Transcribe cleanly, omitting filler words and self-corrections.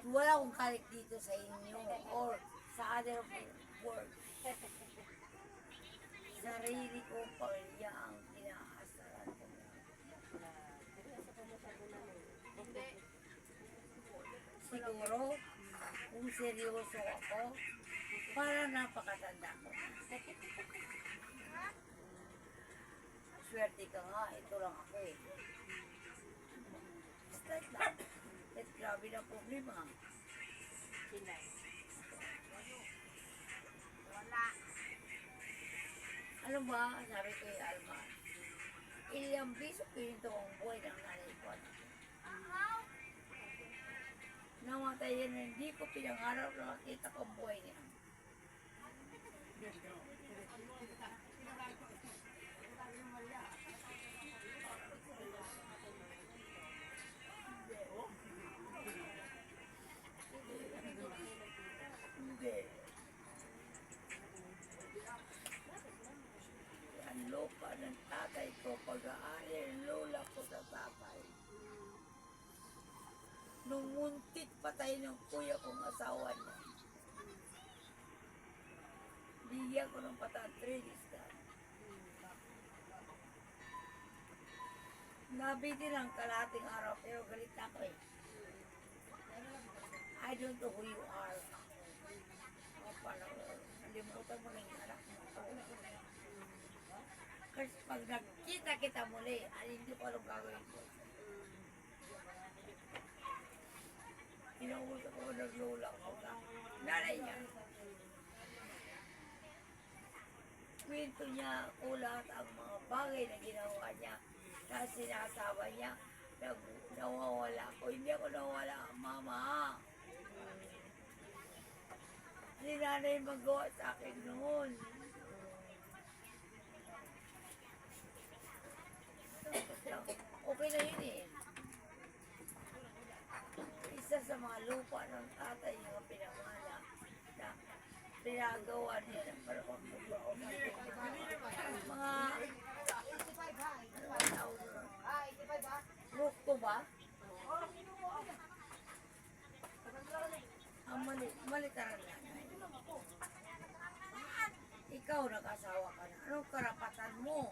Wala akong kalik dito sa inyo or sa other world. Sarili ko pamilya ang inaasaran ko na. Siguro, kung seryoso ako, para napakatanda ko na. Swerte ka nga, ito lang ako eh. Start lang. At grabe na problema. Ano ba, sabi ko kay Alma, ilang biso pinito ang buhay ng nanay ko. Namatay yan, hindi ko pinangarap na makita ko ang buhay niya. Hindi. Ang lupa ng tatay ko, pag-aari ang lola ko sa tatay. Nung muntik patay ng kuya kong asawa niya. Bigyan ko ng patatrilis ka. Nabiti lang kalating araw pero galit na ako eh. I don't know who you are. Nalimutan mo na yung anak mo. Kasi pag nagkita kita muli, hindi ko anong gagawin ko. Inausap ko ng lola ko na nanay niya. Kwento niya ko lahat ang mga bagay na ginawa niya na sinasawa niya na nawawala ko. Hindi ako nawawala, mama. Si nanay magawa sa akin noon. Okay na yun eh. Isa sa mga lupa ng tatay yung pinamana na pinagawa niya ng parang mga roof ko ba? Ang malitaran na. Ikaw nag-asawa ka na. Anong karapatan mo?